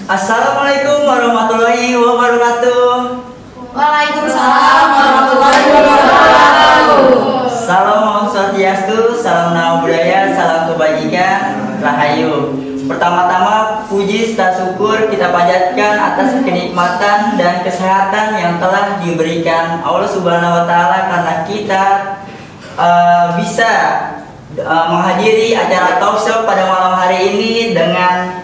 Assalamualaikum warahmatullahi wabarakatuh. Waalaikumsalam warahmatullahi wabarakatuh. Salam Swastiastu, salam nama budaya, salam kebajikan, rahayu. Pertama-tama puji serta syukur kita panjatkan atas kenikmatan dan kesehatan yang telah diberikan Allah Subhanahu wa taala karena kita bisa menghadiri acara talk show pada malam hari ini dengan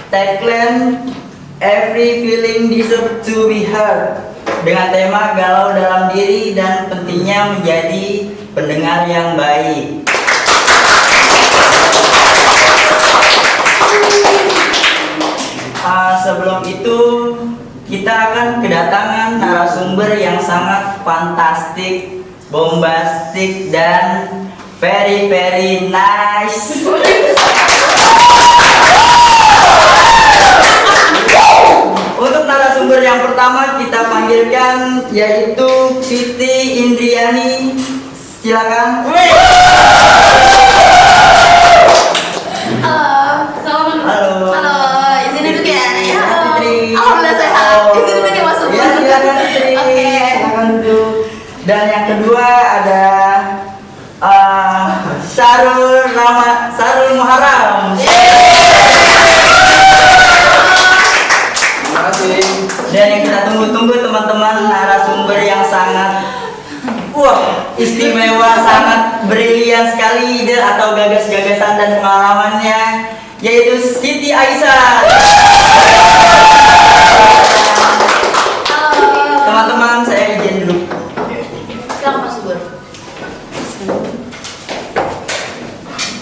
tagline Every feeling deserves to be heard, dengan tema galau dalam diri dan pentingnya menjadi pendengar yang baik. Sebelum itu kita akan kedatangan narasumber yang sangat fantastik, bombastik, dan very nice. Untuk narasumber yang pertama kita panggilkan yaitu Siti Indriani. Silakan. Halo. Halo. Izin duduk ya. Ya. Fitri. Alhamdulillah sehat. Izin duduk ya masuk. Ya, silakan Fitri. Oke. Silakan duduk. Dan yang kedua ada Sarul Muharram. Terima kasih. Dan yang kita tunggu-tunggu teman-teman, narasumber yang sangat istimewa, sangat brilian sekali ide atau gagas-gagasan dan pengalamannya, yaitu Siti Aisyah. Teman-teman, saya izin dulu. Silakan Mas Subur.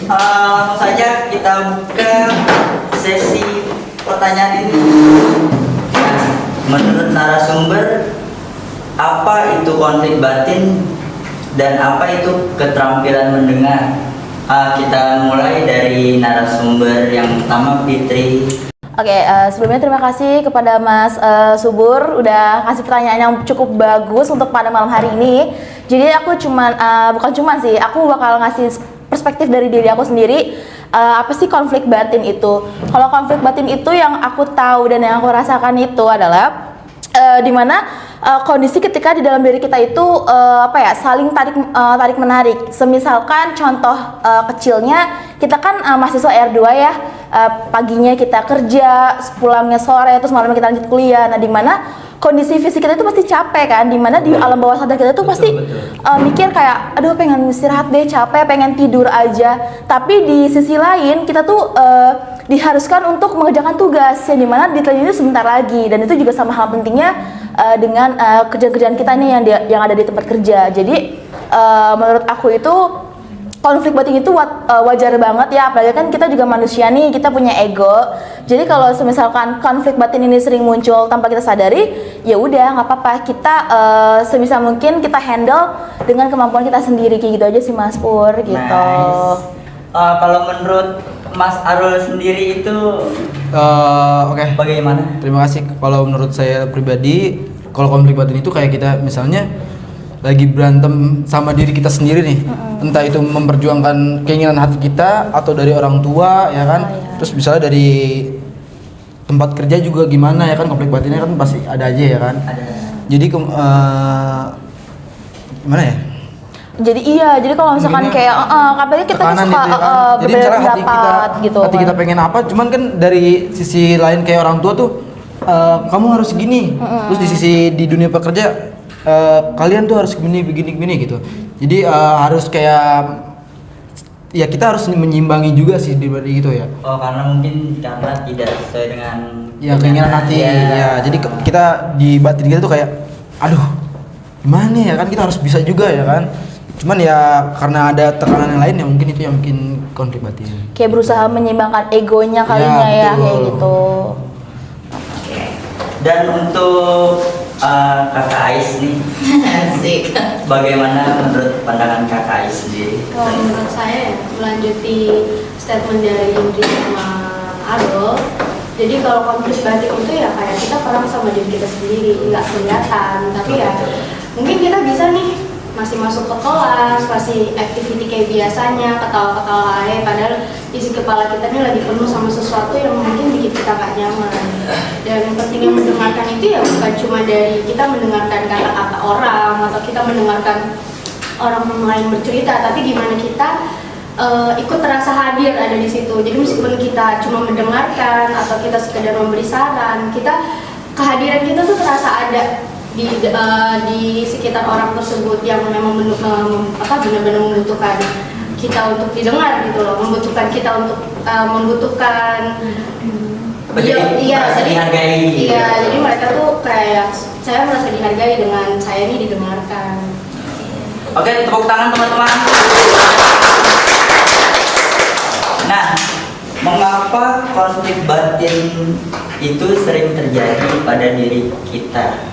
Langsung saja kita buka sesi pertanyaan ini. Menurut narasumber, apa itu konflik batin dan apa itu keterampilan mendengar? Kita mulai dari narasumber yang pertama, Fitri. Oke, sebelumnya terima kasih kepada Mas Subur udah kasih pertanyaan yang cukup bagus untuk pada malam hari ini. Jadi aku aku bakal ngasih perspektif dari diri aku sendiri. Apa sih konflik batin itu? Kalau konflik batin itu yang aku tahu dan yang aku rasakan itu adalah dimana kondisi ketika di dalam diri kita itu saling tarik menarik. Semisalkan contoh kecilnya kita kan mahasiswa R2 ya, paginya kita kerja, pulangnya sore, terus malamnya kita lanjut kuliah. Nah, dimana kondisi fisik kita itu pasti capek kan, dimana di alam bawah sadar kita tuh pasti mikir kayak aduh pengen istirahat deh, capek, pengen tidur aja. Tapi di sisi lain kita tuh diharuskan untuk mengerjakan tugas yang dimana deadline itu sebentar lagi, dan itu juga sama hal pentingnya dengan kerjaan-kerjaan kita nih yang ada di tempat kerja. Jadi menurut aku itu konflik batin itu wajar banget ya, apalagi kan kita juga manusia nih, kita punya ego. Jadi kalau misalkan konflik batin ini sering muncul tanpa kita sadari, ya udah nggak apa-apa, kita sebisa mungkin kita handle dengan kemampuan kita sendiri, kayak gitu aja sih Mas Pur gitu. Nice. Kalau menurut Mas Arul sendiri itu Oke. bagaimana? Terima kasih. Kalau menurut saya pribadi, kalau konflik batin itu kayak kita misalnya lagi berantem sama diri kita sendiri nih, entah itu memperjuangkan keinginan hati kita atau dari orang tua ya kan, terus misalnya dari tempat kerja juga gimana ya kan, konflik batinnya kan pasti ada aja ya kan. Ada. Jadi gimana ya? Jadi kalau misalkan Intinya, kayak apalagi kita tuh tekanan suka gitu ya kan. Jadi berbeda misalnya pendapat gitu. hati kita pengen apa, cuman kan dari sisi lain kayak orang tua tuh kamu harus gini. Terus di sisi di dunia pekerja kalian tuh harus begini gitu. Jadi harus kayak ya kita harus menyimbangi juga sih di gitu ya. Oh, karena mungkin karena tidak sesuai dengan Ya keinginan hati ya. Jadi kita di batin kita tuh kayak aduh gimana ya kan, kita harus bisa juga ya kan. Cuman ya karena ada tekanan yang lain ya mungkin itu yang bikin konflik batin. Kayak berusaha menyeimbangkan egonya kalinya ya betul. kayak gitu. Dan untuk Kakak Ais nih, Asik. bagaimana menurut pandangan Kakak Ais sendiri? Kalau menurut saya ya, melanjuti statement dari Indri sama Arul, jadi kalau konflik batin itu ya kayak kita perang sama diri kita sendiri, nggak kelihatan, tapi ya mungkin kita bisa nih masih masuk ke kelas, masih activity kayak biasanya, ketawa-ketawa aja, padahal isi kepala kita ini lagi penuh sama sesuatu yang mungkin bikin kita gak nyaman. Dan pentingnya mendengarkan itu ya bukan cuma dari kita mendengarkan kata-kata orang atau kita mendengarkan orang lain bercerita, tapi gimana kita ikut terasa hadir ada di situ. Jadi meskipun kita cuma mendengarkan atau kita sekedar memberi saran, kehadiran kita tuh terasa ada di sekitar orang tersebut yang memang benar-benar membutuhkan kita untuk didengar gitu loh, membutuhkan kita untuk membutuhkan merasa dihargai. Iya, jadi mereka tuh kayak saya merasa dihargai dengan saya ini didengarkan. Oke, tepuk tangan teman-teman. Nah, mengapa konflik batin itu sering terjadi pada diri kita?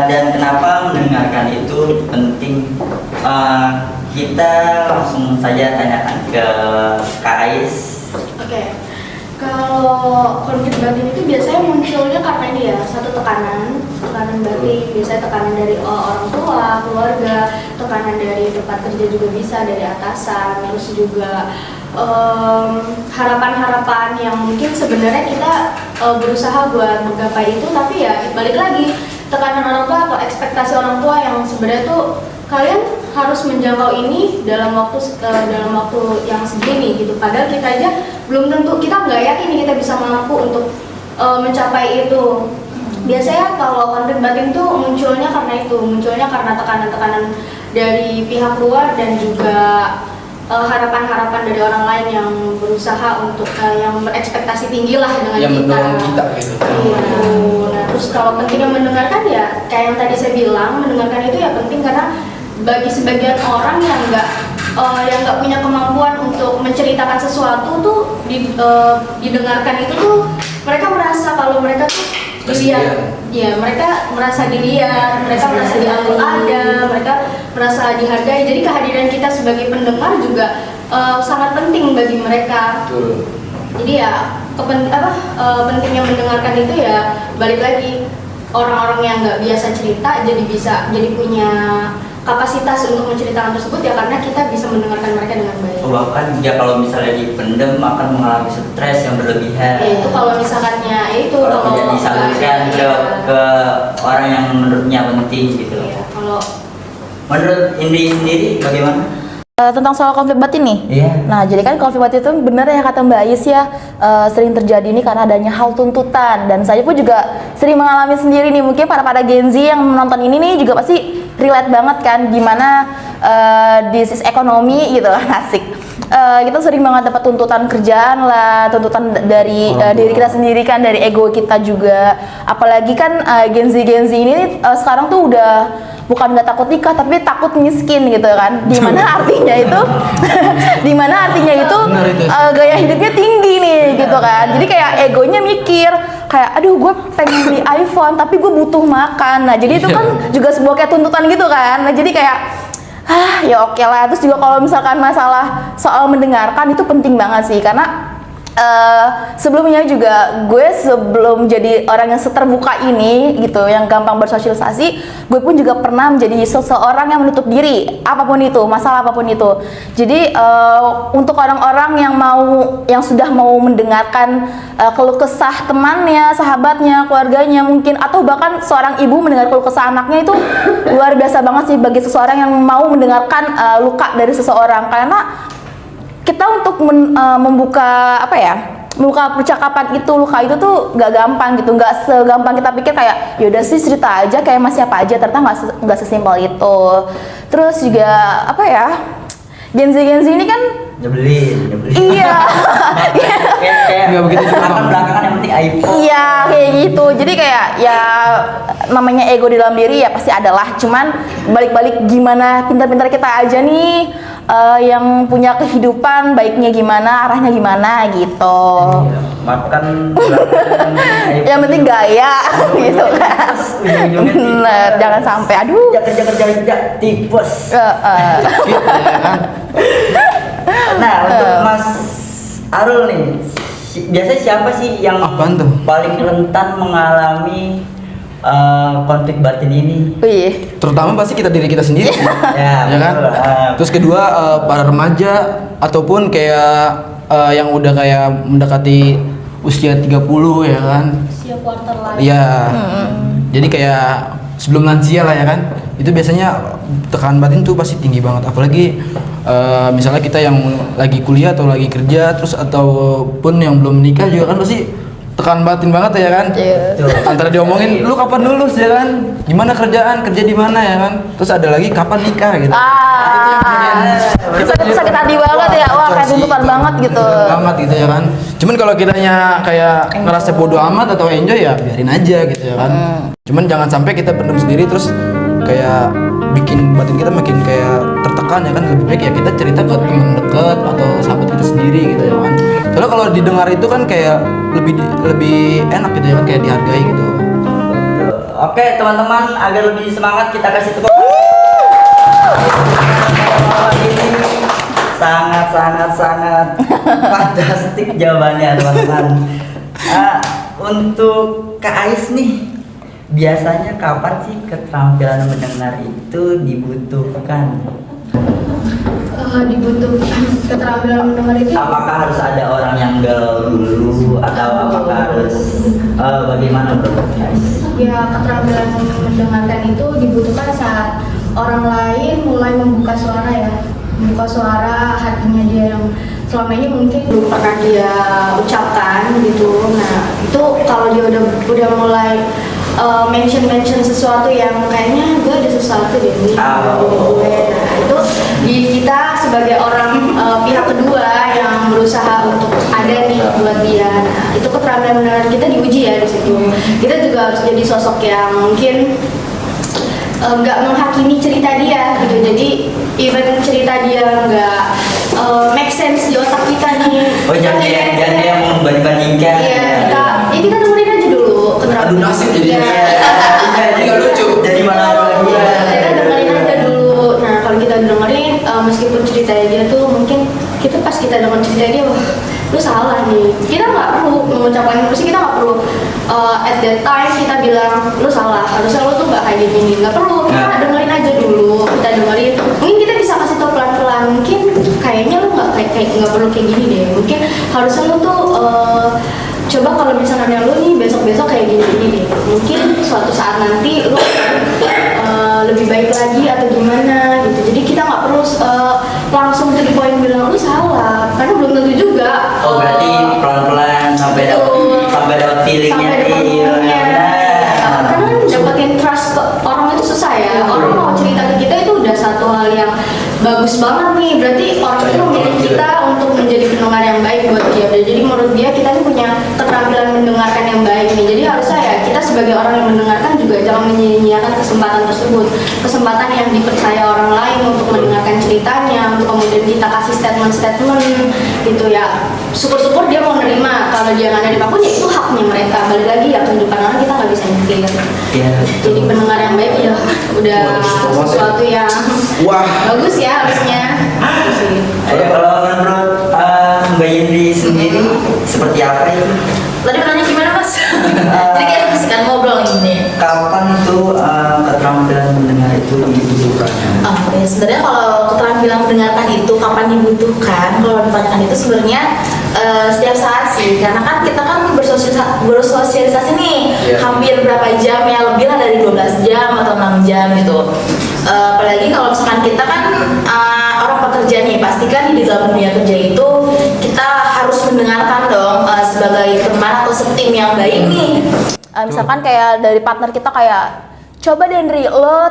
Dan kenapa mendengarkan itu penting? Kita langsung saja tanyakan ke Kak Ais. Oke. Kalau konflik batin itu biasanya munculnya karena ini ya, satu tekanan batin, biasanya tekanan dari orang tua, keluarga, tekanan dari tempat kerja juga bisa, dari atasan, terus juga harapan-harapan yang mungkin sebenarnya kita berusaha buat menggapai itu, tapi ya balik lagi tekanan orang tua atau ekspektasi orang tua yang sebenarnya tuh kalian harus menjangkau ini dalam waktu yang segini gitu. Padahal kita aja belum tentu, kita nggak yakin kita bisa mampu untuk mencapai itu. Biasanya kalau konflik batin tuh munculnya karena tekanan-tekanan dari pihak luar dan juga harapan-harapan dari orang lain yang berusaha untuk yang berekspektasi tinggi lah dengan yang kita. mendorong kita gitu. Iya. Nah, terus kalau pentingnya mendengarkan ya kayak yang tadi saya bilang, mendengarkan itu ya penting karena bagi sebagian orang yang nggak punya kemampuan untuk menceritakan sesuatu tuh didengarkan itu tuh mereka merasa kalau mereka tuh dilihat, ya mereka merasa dilihat, mereka merasa dianggap ada, mereka merasa dihargai. Jadi kehadiran kita sebagai pendengar juga sangat penting bagi mereka. Betul. Jadi ya pentingnya mendengarkan itu ya balik lagi orang-orang yang nggak biasa cerita jadi punya kapasitas untuk menceritakan tersebut ya karena kita bisa mendengarkan mereka dengan baik. Bahkan ya kalau misalnya dipendem akan mengalami stres yang berlebihan. Ya itu kalau misalkannya itu kalau tidak disalurkan ke orang yang menurutnya penting gitu. Ya, kalau menurut Indri sendiri bagaimana? Tentang soal konflik batin nih. Iya. Nah, jadi kan konflik batin itu benar ya kata Mbak Ais ya, sering terjadi ini karena adanya hal tuntutan, dan saya pun juga sering mengalami sendiri nih. Mungkin para Gen Z yang menonton ini nih juga pasti relate banget kan gimana this is ekonomi gitu lah, asik. Kita sering banget dapat tuntutan kerjaan lah, tuntutan dari diri kita sendiri kan, dari ego kita juga. Apalagi kan Gen Z ini sekarang tuh udah bukan nggak takut nikah tapi takut miskin gitu kan, dimana artinya itu gaya hidupnya tinggi nih gitu kan. Jadi kayak egonya mikir kayak aduh gue pengen beli iPhone tapi gue butuh makan. Nah jadi itu kan juga sebuah kayak tuntutan gitu kan. Nah jadi kayak ya oke lah. Terus juga kalau misalkan masalah soal mendengarkan itu penting banget sih, karena sebelumnya juga gue sebelum jadi orang yang seterbuka ini gitu, yang gampang bersosialisasi, gue pun juga pernah menjadi seseorang yang menutup diri apapun itu, masalah apapun itu. Jadi untuk orang-orang yang sudah mau mendengarkan keluh kesah temannya, sahabatnya, keluarganya mungkin, atau bahkan seorang ibu mendengar keluh kesah anaknya, itu luar biasa banget sih bagi seseorang yang mau mendengarkan luka dari seseorang. Karena kita untuk membuka percakapan itu, luka itu tuh gak gampang gitu, gak segampang kita pikir kayak yaudah sih cerita aja kayak masih apa aja, ternyata gak sesimpel itu. Terus juga Gen Z ini kan nyebelin. Iya. Nggak begitu juga. Belakangan yang penting iPhone. Iya kayak gitu. Jadi kayak ya namanya ego di dalam diri ya pasti adalah. Cuman balik-balik gimana pintar-pintar kita aja nih yang punya kehidupan baiknya gimana, arahnya gimana gitu. Makan Yang penting gaya gitu kan. Bener, jangan sampai aduh. Kerja tipes. Nah, untuk Mas Arul nih, biasanya siapa sih yang Apaan tuh? paling rentan mengalami konflik batin ini. Wih. Terutama pasti diri kita sendiri. Ya, Ya kan? betul. Terus kedua para remaja ataupun kayak yang udah kayak mendekati usia 30 ya kan. Usia quarter life. Iya. Jadi kayak sebelum lansia lah ya kan. Itu biasanya tekanan batin tuh pasti tinggi banget, apalagi misalnya kita yang lagi kuliah atau lagi kerja terus ataupun yang belum menikah juga kan pasti tekanan batin banget ya kan. Iya. Antara diomongin lu kapan lulus ya kan, gimana kerjaan, kerja di mana ya kan, terus ada lagi kapan nikah gitu. Sakit hati banget ya, wah kayak tuntutan banget gitu. Tuntutan banget gitu ya kan. Cuman kalau kitanya kayak ngerasa bodoh amat atau enjoy ya biarin aja gitu ya kan. Cuman jangan sampai kita pendam sendiri terus kayak bikin batin kita makin kayak tertekan ya kan. Lebih baik ya kita cerita ke teman dekat atau sahabat kita sendiri gitu ya kan. Soalnya kalau didengar itu kan kayak lebih enak gitu ya kan, kayak dihargai gitu. Oke teman-teman, agar lebih semangat kita kasih tepuk. Ini sangat fantastik jawabannya teman-teman. Untuk Kak Ais nih, biasanya kapan sih keterampilan mendengar itu dibutuhkan? Dibutuhkan keterampilan mendengar itu Apakah harus ada orang yang galau dulu atau apakah harus bagaimana menurut Kak Ais? ya keterampilan mendengarkan itu dibutuhkan saat orang lain mulai membuka suara ya, membuka suara hatinya dia yang selama ini mungkin belum pernah dia ucapkan gitu. Nah itu kalau dia udah mulai mention sesuatu yang kayaknya gue ada sesuatu deh nih dari gue. Nah itu kita sebagai orang pihak kedua yang berusaha untuk ada nih buat dia. Nah itu keterampilan mendengar kita diuji ya di situ. Kita juga harus jadi sosok yang mungkin nggak menghakimi cerita dia gitu. Jadi even cerita dia nggak make sense di otak kita nih. Oh jangan yang membanding-bandingkan. Iya kita dengerin aja dulu keterampilan. Adu nasib jadinya. Jadi nggak lucu. Jadi malah lagi. Kita dengerin aja dulu. Nah kalau kita dengerin meskipun cerita dia tuh mungkin kita pas kita denger cerita dia wah lu salah nih, kita nggak perlu mengucapkan emosi, kita nggak perlu at that time kita bilang lu salah, harusnya lu tuh nggak kayak gini, nggak perlu, kita dengerin aja dulu, kita dengerin, mungkin kita bisa kasih tau pelan-pelan, mungkin kayaknya lu nggak nggak perlu kayak gini deh, mungkin harusnya lu tuh coba kalau misalnya lu nih besok-besok kayak gini deh, mungkin suatu saat nanti lu lebih baik lagi atau gimana gitu. Jadi kita nggak perlu langsung to the point bilang lu salah, karena belum tentu juga. Oh berarti pelan-pelan sampai dapat feelingnya nih. Karena kan dapetin trust orang itu susah ya. Orang mau cerita ke kita itu udah satu hal yang bagus banget nih. Berarti orang itu memilih kita untuk menjadi pendengar yang baik buat dia. Jadi menurut dia kita tuh punya keterampilan mendengarkan yang baik nih. Jadi harusnya ya kita sebagai orang yang mendengarkan juga jangan menyia-nyiakan kesempatan tersebut. Kesempatan yang dipercaya orang lain untuk mendengarkan ceritanya, untuk kemudian kita kasih statement-statement gitu ya. Syukur-syukur dia mau nerima. Kalau dia nggak nerima pun ya itu haknya mereka. Balik lagi ya kehidupan orang kita nggak bisa nyetir. Iya. Jadi pendengar yang baik udah sesuatu yang bagus ya harusnya. Gitu sih. Kalau menurut Mbak Yendri sendiri seperti apa itu? Tadi menanya gimana mas? Jadi kayak bisikan ngobrol ini. Kapan tuh keterampilan mendengar itu dibutuhkan? Ya sebenarnya kalau keterampilan mendengarkan itu kapan dibutuhkan? Kalau ditanyakan itu sebenarnya setiap saat sih, karena kan kita kan bersosialisasi nih hampir berapa jam ya, lebih lah dari 12 jam atau 6 jam gitu. Apalagi kalau misalkan kita kan orang pekerja nih, pastikan di dalam dunia kerja itu kita harus mendengarkan dong sebagai teman atau setim yang baik nih. Misalkan kayak dari partner kita kayak coba deh Ndri, lo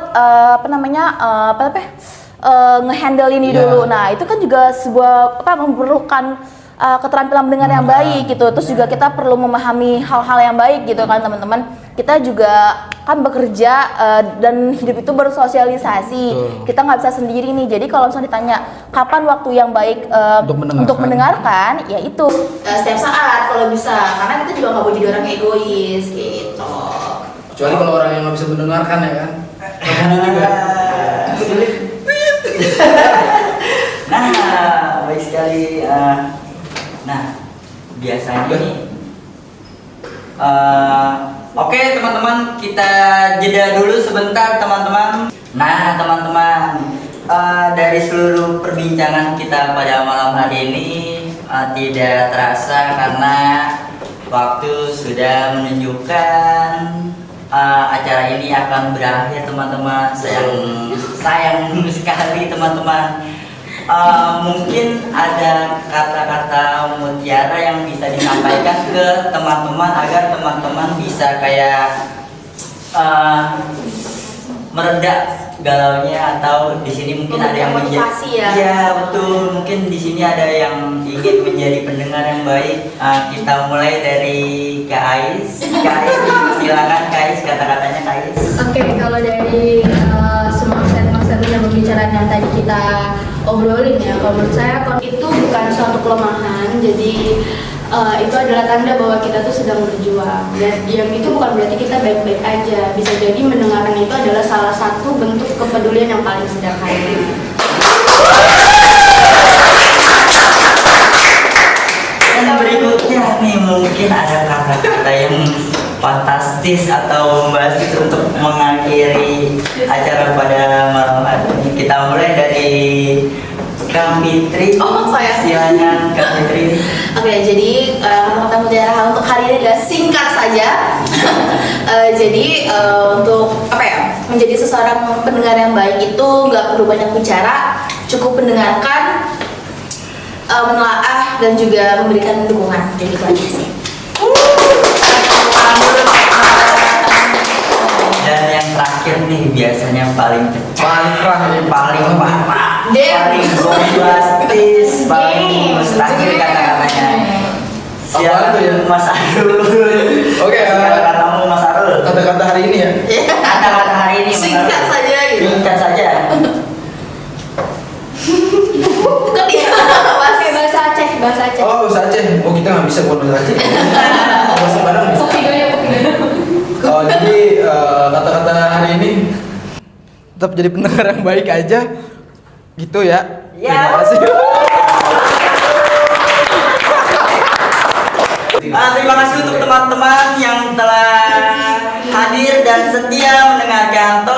ngehandle ini dulu. Nah itu kan juga sebuah memerlukan keterampilan mendengar yang baik gitu. Terus juga kita perlu memahami hal-hal yang baik gitu kan teman-teman. Kita juga kan bekerja dan hidup itu bersosialisasi. Kita nggak bisa sendiri nih. Jadi kalau misalnya ditanya kapan waktu yang baik untuk mendengarkan, ya itu Setiap saat kalau bisa, karena kita juga nggak mau jadi orang egois gitu. Kecuali kalau orang yang nggak bisa mendengarkan ya kan. Nah, baik sekali. Nah, biasanya nih Oke teman-teman, kita jeda dulu sebentar teman-teman. Nah teman-teman, dari seluruh perbincangan kita pada malam hari ini tidak terasa karena waktu sudah menunjukkan acara ini akan berakhir teman-teman. Sayang sekali teman-teman. Mungkin ada kata-kata mutiara yang bisa disampaikan ke teman-teman agar teman-teman bisa kayak mereda galaunya, atau di sini mungkin ada yang Motivasi ya. Iya betul, mungkin di sini ada yang ingin menjadi pendengar yang baik. Kita mulai dari Kak Ais. Kak Ais, silakan Kak Ais, kata-katanya Kak Ais. Oke, kalau dari semua set-set dan pembicaraan yang tadi kita obrolin ya, kalau menurut saya itu bukan suatu kelemahan, jadi itu adalah tanda bahwa kita tuh sedang berjuang, dan diam itu bukan berarti kita baik-baik aja. Bisa jadi mendengarkan itu adalah salah satu bentuk kepedulian yang paling sederhana. Dan berikutnya nih mungkin ada kata-kata yang fantastis atau membahas untuk mengakhiri acara pada malam hari ini. Kita mulai dari Kang Fitri. Oh, saya. Silakan Kang Fitri. Oke, jadi kata mutiara untuk hari ini adalah singkat saja. Jadi untuk apa ya, menjadi seseorang pendengar yang baik itu nggak perlu banyak bicara, cukup mendengarkan, menelaah dan juga memberikan dukungan. Jadi itu aja sih. Dan yang terakhir nih biasanya paling Parah ini, paling parah, Dem. paling bombastis, paling mustahil kata-katanya. Apaan tuh ya? Mas Arul. Oke, katamu Mas Arul. kata-kata hari ini ya. Kata-kata hari ini Singkat Mas Arul. saja gitu. Singkat saja. Bukan dia. Oke, bahasa Aceh, bahasa Aceh. Oh, bahasa Aceh. Oh, kita nggak bisa buat bahasa Aceh. Bahasa Padang bisa. Kopidonya. Oh, jadi kata-kata hari ini tetap jadi pendengar yang baik aja. Gitu ya. Ya. Terima kasih. Terima kasih untuk teman-teman yang telah hadir dan setia mendengarkan